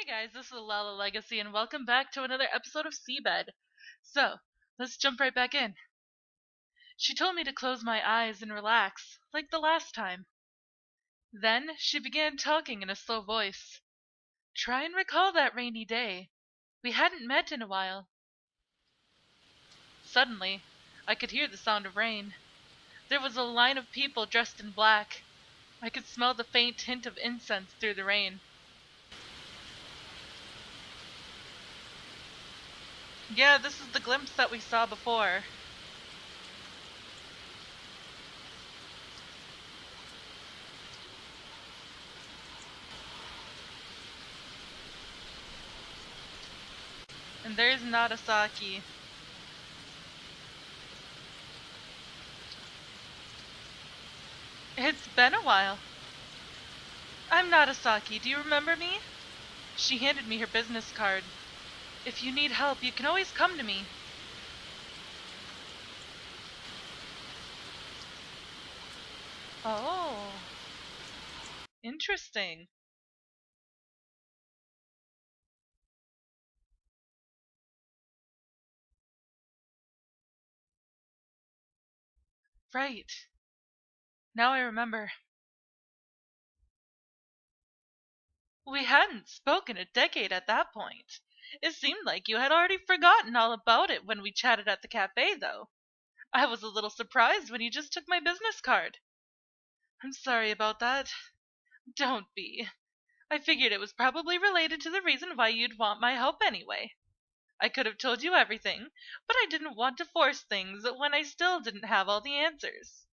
Hey guys, this is Lala Legacy, and welcome back to another episode of SeaBed. So, let's jump right back in. She told me to close my eyes and relax, like the last time. Then, she began talking in a slow voice. Try and recall that rainy day. We hadn't met in a while. Suddenly, I could hear the sound of rain. There was a line of people dressed in black. I could smell the faint hint of incense through the rain. Yeah, this is the glimpse that we saw before. And there's Nagasaki. It's been a while. I'm Nagasaki. Do you remember me? She handed me her business card. If you need help, you can always come to me. Oh. Interesting. Right. Now I remember. We hadn't spoken a decade at that point. It seemed like you had already forgotten all about it when we chatted at the cafe, though. I was a little surprised when you just took my business card. I'm sorry about that. Don't be. I figured it was probably related to the reason why you'd want my help anyway. I could have told you everything, but I didn't want to force things when I still didn't have all the answers.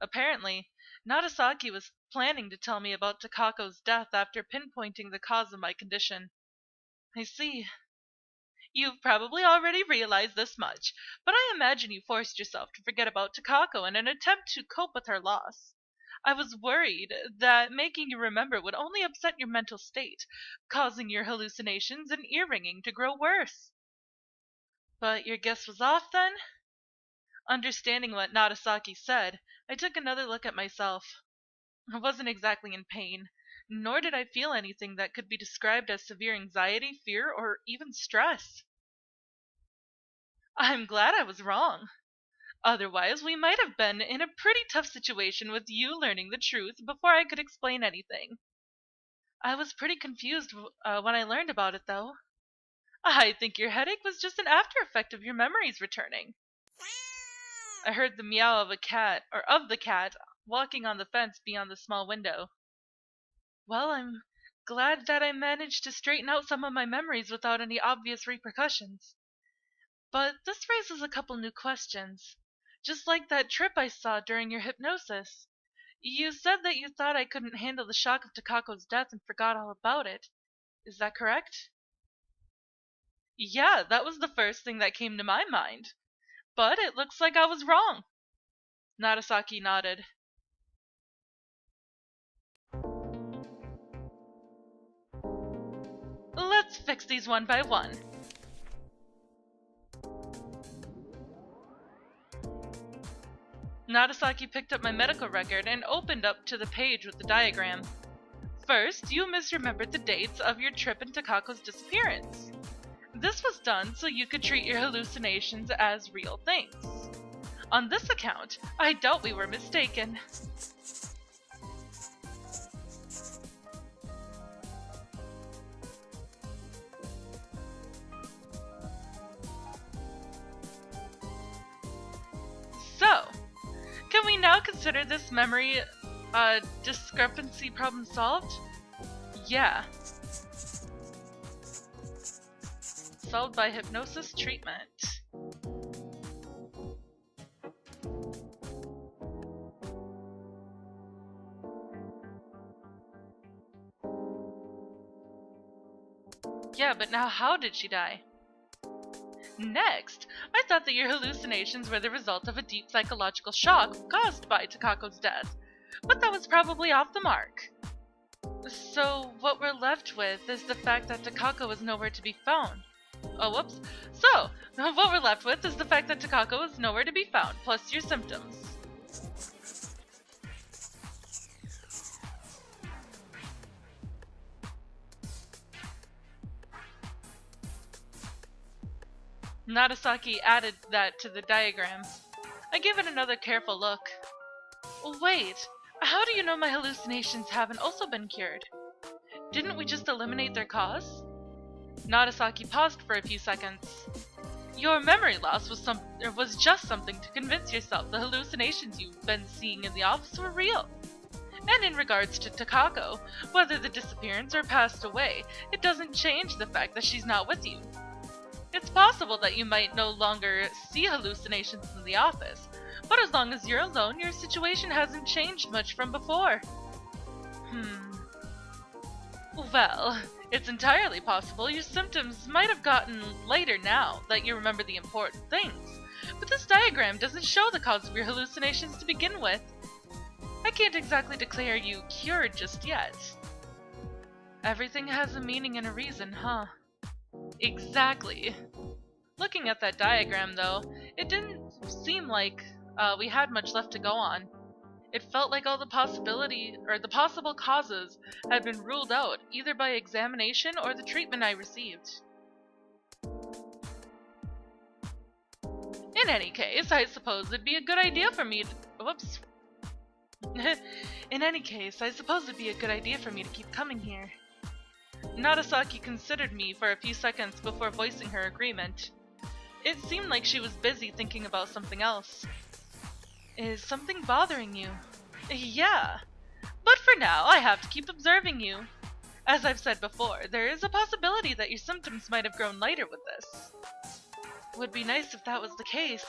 Apparently, Nagasaki was planning to tell me about Takako's death after pinpointing the cause of my condition. I see. You've probably already realized this much, but I imagine you forced yourself to forget about Takako in an attempt to cope with her loss. I was worried that making you remember would only upset your mental state, causing your hallucinations and ear-ringing to grow worse. But your guess was off, then? Understanding what Nagasaki said, I took another look at myself. I wasn't exactly in pain, nor did I feel anything that could be described as severe anxiety, fear, or even stress. I'm glad I was wrong. Otherwise, we might have been in a pretty tough situation with you learning the truth before I could explain anything. I was pretty confused when I learned about it, though. I think your headache was just an after effect of your memories returning. I heard the meow of a cat, or of the cat, walking on the fence beyond the small window. Well, I'm glad that I managed to straighten out some of my memories without any obvious repercussions. But this raises a couple new questions. Just like that trip I saw during your hypnosis. You said that you thought I couldn't handle the shock of Takako's death and forgot all about it. Is that correct? Yeah, that was the first thing that came to my mind. But it looks like I was wrong. Nagasaki nodded. Let's fix these one by one. Nagasaki picked up my medical record and opened up to the page with the diagram. First, you misremembered the dates of your trip and Takako's disappearance. This was done so you could treat your hallucinations as real things. On this account, I doubt we were mistaken. So, can we now consider this memory discrepancy problem solved? Yeah. Solved by hypnosis treatment. Yeah, but now how did she die? Next, I thought that your hallucinations were the result of a deep psychological shock caused by Takako's death, but that was probably off the mark. So what we're left with is the fact that Takako is nowhere to be found. Oh, whoops. So, what we're left with is the fact that Takako is nowhere to be found, plus your symptoms. Nagasaki added that to the diagram. I gave it another careful look. Wait, how do you know my hallucinations haven't also been cured? Didn't we just eliminate their cause? Nagasaki paused for a few seconds. Your memory loss was just something to convince yourself the hallucinations you've been seeing in the office were real. And in regards to Takako, whether the disappearance or passed away, it doesn't change the fact that she's not with you. It's possible that you might no longer see hallucinations in the office, but as long as you're alone, your situation hasn't changed much from before. Well, it's entirely possible your symptoms might have gotten lighter now that you remember the important things, but this diagram doesn't show the cause of your hallucinations to begin with. I can't exactly declare you cured just yet. Everything has a meaning and a reason, huh? Exactly. Looking at that diagram, though, it didn't seem like we had much left to go on. It felt like all the possible causes had been ruled out, either by examination or the treatment I received. In any case, I suppose it'd be a good idea for me to... Whoops. In any case, I suppose it'd be a good idea for me to keep coming here. Nagasaki considered me for a few seconds before voicing her agreement. It seemed like she was busy thinking about something else. Is something bothering you? Yeah. But for now, I have to keep observing you. As I've said before, there is a possibility that your symptoms might have grown lighter with this. Would be nice if that was the case.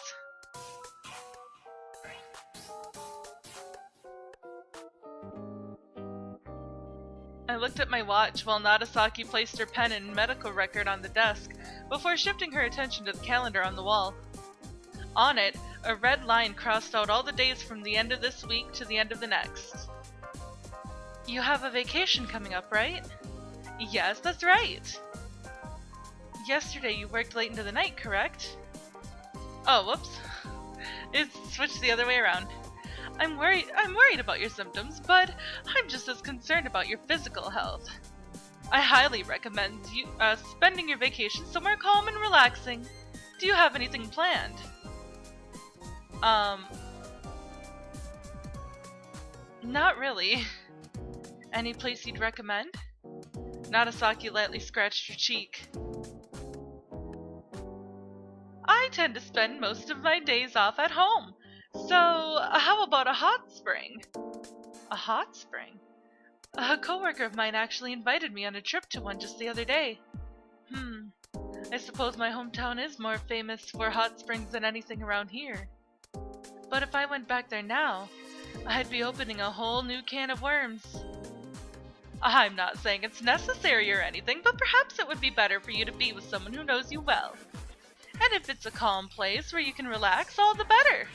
I looked at my watch while Nagasaki placed her pen and medical record on the desk before shifting her attention to the calendar on the wall. On it, a red line crossed out all the days from the end of this week to the end of the next. You have a vacation coming up, right? Yes, that's right. Yesterday you worked late into the night, correct? Oh, whoops. It's switched the other way around. I'm worried about your symptoms, but I'm just as concerned about your physical health. I highly recommend you spending your vacation somewhere calm and relaxing. Do you have anything planned? Not really. Any place you'd recommend? Nagasaki lightly scratched her cheek. I tend to spend most of my days off at home. So, how about a hot spring? A hot spring? A coworker of mine actually invited me on a trip to one just the other day. I suppose my hometown is more famous for hot springs than anything around here. But if I went back there now, I'd be opening a whole new can of worms. I'm not saying it's necessary or anything, but perhaps it would be better for you to be with someone who knows you well. And if it's a calm place where you can relax, all the better.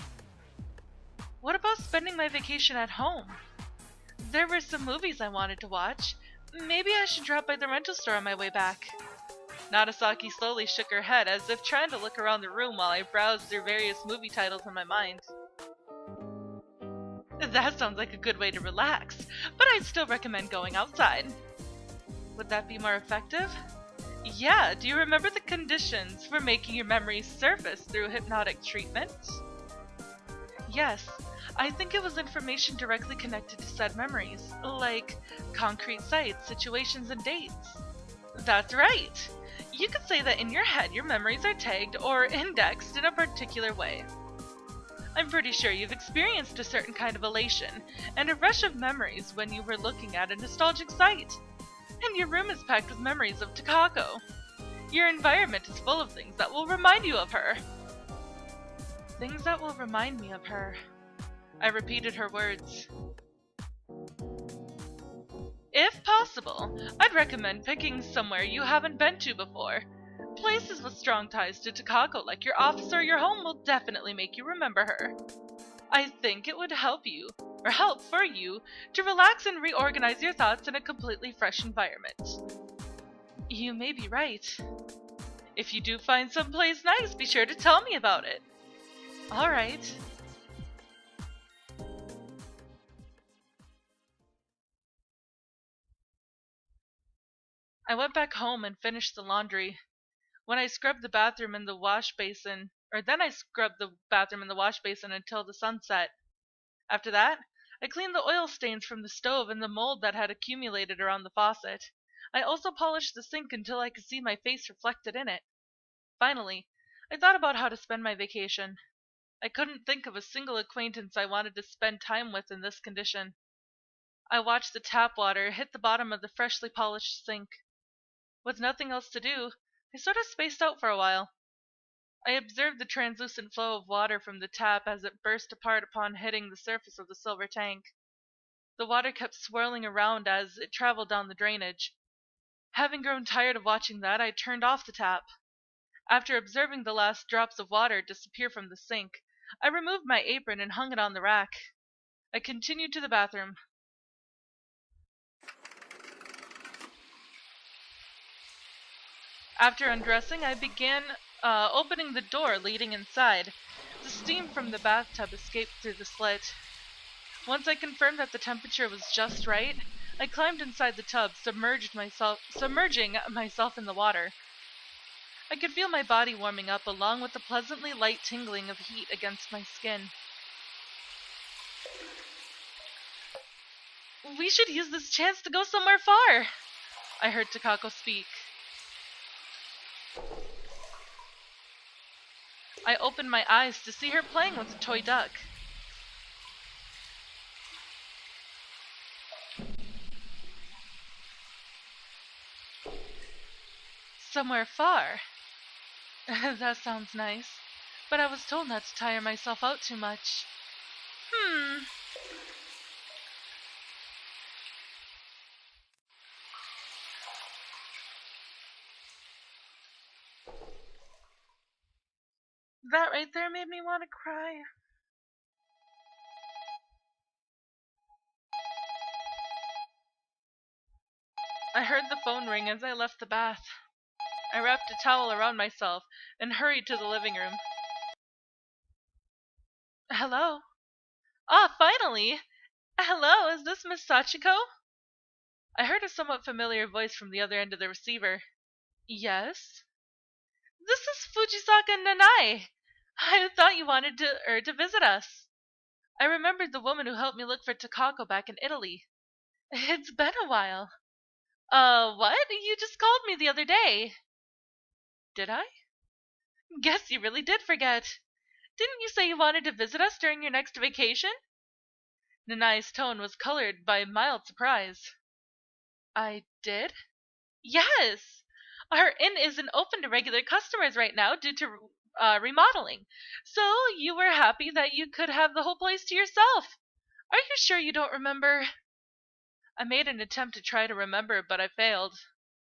What about spending my vacation at home? There were some movies I wanted to watch. Maybe I should drop by the rental store on my way back. Nagasaki slowly shook her head as if trying to look around the room while I browsed through various movie titles in my mind. That sounds like a good way to relax, but I'd still recommend going outside. Would that be more effective? Yeah, do you remember the conditions for making your memories surface through hypnotic treatment? Yes, I think it was information directly connected to said memories, like concrete sites, situations, and dates. That's right! You could say that in your head your memories are tagged or indexed in a particular way. I'm pretty sure you've experienced a certain kind of elation and a rush of memories when you were looking at a nostalgic site. And your room is packed with memories of Takako. Your environment is full of things that will remind you of her. Things that will remind me of her. I repeated her words. If possible, I'd recommend picking somewhere you haven't been to before. Places with strong ties to Takako, like your office or your home, will definitely make you remember her. I think it would help for you, to relax and reorganize your thoughts in a completely fresh environment. You may be right. If you do find someplace nice, be sure to tell me about it. Alright. I went back home and finished the laundry. When I scrubbed the bathroom in the wash basin, or then I scrubbed the bathroom in the wash basin until the sun set. After that, I cleaned the oil stains from the stove and the mold that had accumulated around the faucet. I also polished the sink until I could see my face reflected in it. Finally, I thought about how to spend my vacation. I couldn't think of a single acquaintance I wanted to spend time with in this condition. I watched the tap water hit the bottom of the freshly polished sink. With nothing else to do, I sort of spaced out for a while. I observed the translucent flow of water from the tap as it burst apart upon hitting the surface of the silver tank. The water kept swirling around as it traveled down the drainage. Having grown tired of watching that, I turned off the tap. After observing the last drops of water disappear from the sink, I removed my apron and hung it on the rack. I continued to the bathroom. After undressing, I began opening the door leading inside. The steam from the bathtub escaped through the slit. Once I confirmed that the temperature was just right, I climbed inside the tub, submerging myself in the water. I could feel my body warming up along with the pleasantly light tingling of heat against my skin. "We should use this chance to go somewhere far," I heard Takako speak. I opened my eyes to see her playing with a toy duck. "Somewhere far? That sounds nice, but I was told not to tire myself out too much. That right there made me want to cry." I heard the phone ring as I left the bath. I wrapped a towel around myself and hurried to the living room. "Hello?" "Ah, finally! Hello, is this Miss Sachiko?" I heard a somewhat familiar voice from the other end of the receiver. "Yes?" "This is Fujisaka Nanai. I thought you wanted to visit us. I remembered the woman who helped me look for Takako back in Italy. It's been a while." What? You just called me the other day." "Did I? Guess you really did forget. Didn't you say you wanted to visit us during your next vacation?" Nanai's tone was colored by mild surprise. "I did?" "Yes! Our inn isn't open to regular customers right now due to remodeling, so you were happy that you could have the whole place to yourself. Are you sure you don't remember?" I made an attempt to try to remember, but I failed.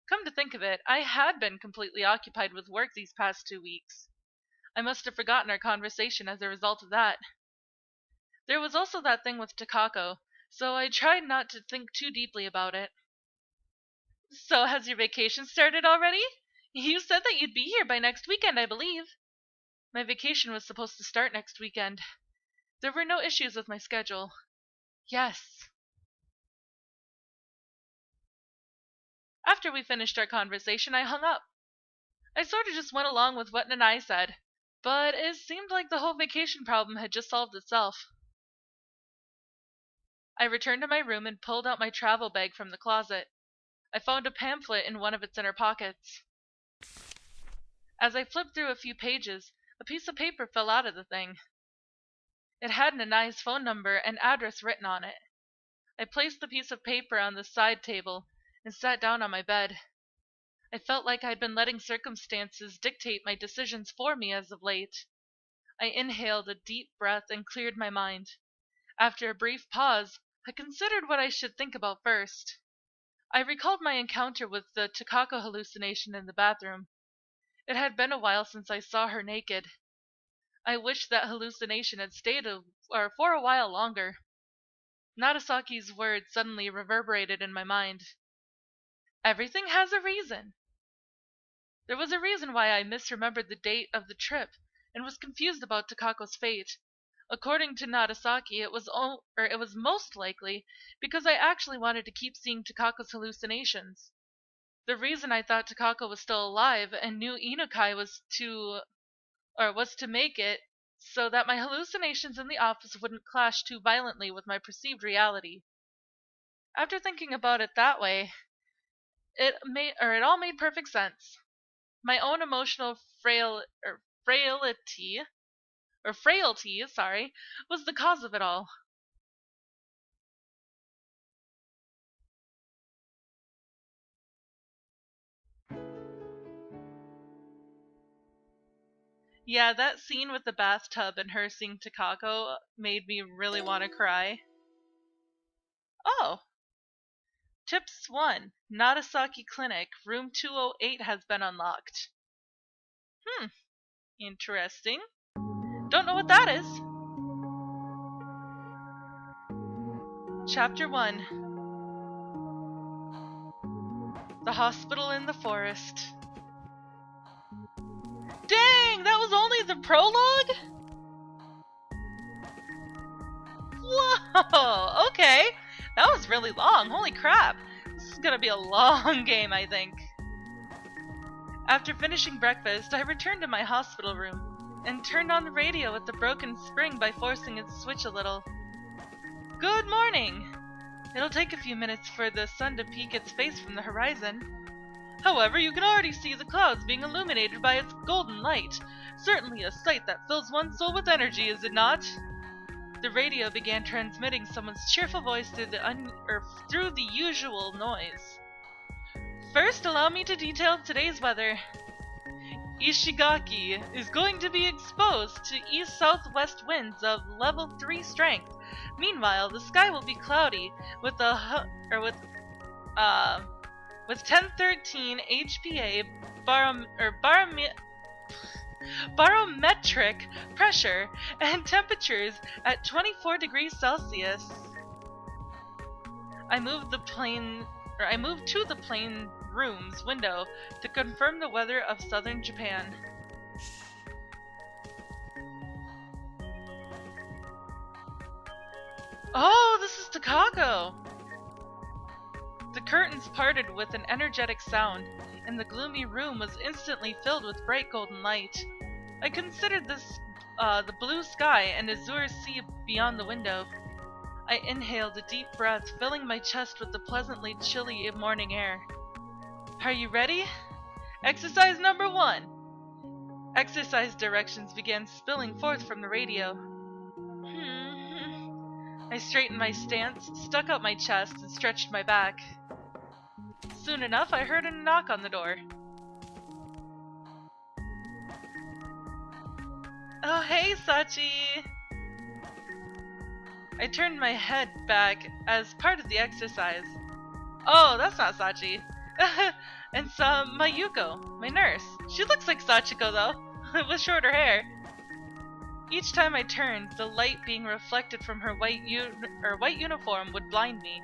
Come to think of it, I had been completely occupied with work these past 2 weeks. I must have forgotten our conversation as a result of that. There was also that thing with Takako, so I tried not to think too deeply about it. "So has your vacation started already? You said that you'd be here by next weekend, I believe." My vacation was supposed to start next weekend. There were no issues with my schedule. Yes. After we finished our conversation, I hung up. I sort of just went along with what Nanai said, but it seemed like the whole vacation problem had just solved itself. I returned to my room and pulled out my travel bag from the closet. I found a pamphlet in one of its inner pockets. As I flipped through a few pages, a piece of paper fell out of the thing. It had Nanai's phone number and address written on it. I placed the piece of paper on the side table and sat down on my bed. I felt like I'd been letting circumstances dictate my decisions for me as of late. I inhaled a deep breath and cleared my mind. After a brief pause, I considered what I should think about first. I recalled my encounter with the Takako hallucination in the bathroom. It had been a while since I saw her naked. I wished that hallucination had stayed for a while longer. Narasaki's words suddenly reverberated in my mind. "Everything has a reason." There was a reason why I misremembered the date of the trip and was confused about Takako's fate. According to Narasaki, it was most likely because I actually wanted to keep seeing Takako's hallucinations. The reason I thought Takako was still alive and knew Inukai was to make it so that my hallucinations in the office wouldn't clash too violently with my perceived reality. After thinking about it that way, it all made perfect sense. My own emotional frailty, sorry, was the cause of it all. Yeah, that scene with the bathtub and her seeing Takako made me really want to cry. Oh, Tips 1. Nagasaki Clinic, room 208 has been unlocked. Interesting. Don't know what that is. Chapter 1. The Hospital in the Forest. Dang, that was only the prologue? Whoa, okay. That was really long, holy crap. This is gonna be a long game, I think. After finishing breakfast, I returned to my hospital room and turned on the radio with the broken spring by forcing its switch a little. Good morning! It'll take a few minutes for the sun to peek its face from the horizon. However, you can already see the clouds being illuminated by its golden light. Certainly a sight that fills one's soul with energy, is it not? The radio began transmitting someone's cheerful voice through the usual noise. First, allow me to detail today's weather. Ishigaki is going to be exposed to east-southwest winds of level 3 strength. Meanwhile, the sky will be cloudy with 1013 HPA barometric pressure and temperatures at 24 degrees Celsius. I moved to the plane room's window to confirm the weather of southern Japan. Oh, this is Takako! The curtains parted with an energetic sound, and the gloomy room was instantly filled with bright golden light. I considered this the blue sky and azure sea beyond the window. I inhaled a deep breath, filling my chest with the pleasantly chilly morning air. Are you ready? Exercise number 1. Exercise directions began spilling forth from the radio. I straightened my stance, stuck out my chest, and stretched my back. Soon enough, I heard a knock on the door. Oh, hey, Sachi! I turned my head back as part of the exercise. Oh, that's not Sachi. And saw Mayuko, my nurse. She looks like Sachiko, though, with shorter hair. Each time I turned, the light being reflected from her white uniform would blind me.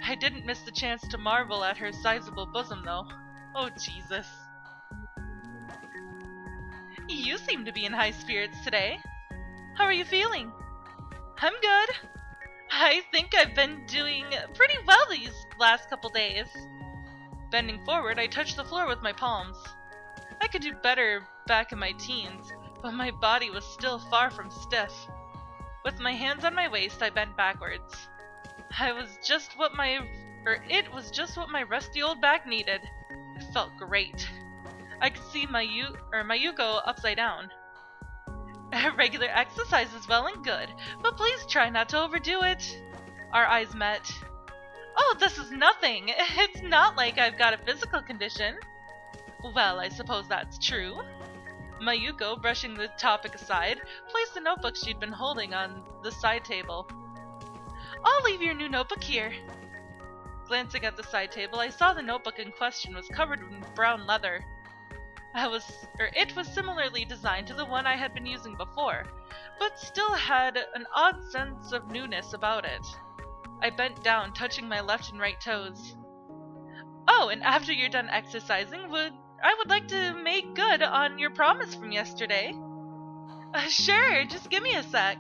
I didn't miss the chance to marvel at her sizable bosom, though. Oh, Jesus. You seem to be in high spirits today. How are you feeling? I'm good. I think I've been doing pretty well these last couple days. Bending forward, I touched the floor with my palms. I could do better back in my teens, but my body was still far from stiff. With my hands on my waist, I bent backwards. It was just what my rusty old back needed. It felt great. I could see Mayuko upside down. Regular exercise is well and good, but please try not to overdo it. Our eyes met. Oh, this is nothing. It's not like I've got a physical condition. Well, I suppose that's true. Mayuko, brushing the topic aside, placed the notebook she'd been holding on the side table. I'll leave your new notebook here. Glancing at the side table, I saw the notebook in question was covered in brown leather. It was similarly designed to the one I had been using before, but still had an odd sense of newness about it. I bent down, touching my left and right toes. Oh, and after you're done exercising, I would like to make good on your promise from yesterday. Sure, just give me a sec.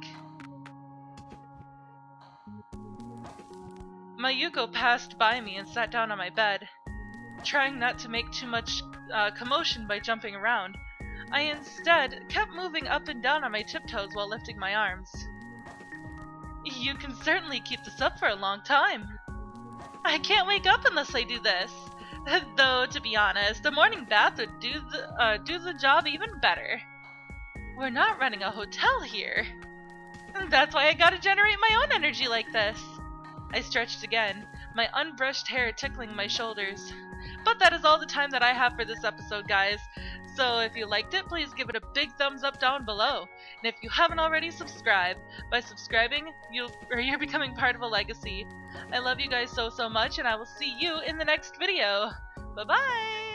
Mayuko passed by me and sat down on my bed. trying not to make too much commotion by jumping around. I instead kept moving up and down on my tiptoes while lifting my arms. You can certainly keep this up for a long time. I can't wake up unless I do this. Though, to be honest, a morning bath would do the job even better. We're not running a hotel here. That's why I gotta generate my own energy like this. I stretched again, my unbrushed hair tickling my shoulders. But that is all the time that I have for this episode, guys. So if you liked it, please give it a big thumbs up down below. And if you haven't already, subscribe. By subscribing, you're becoming part of a legacy. I love you guys so much, and I will see you in the next video. Bye-bye!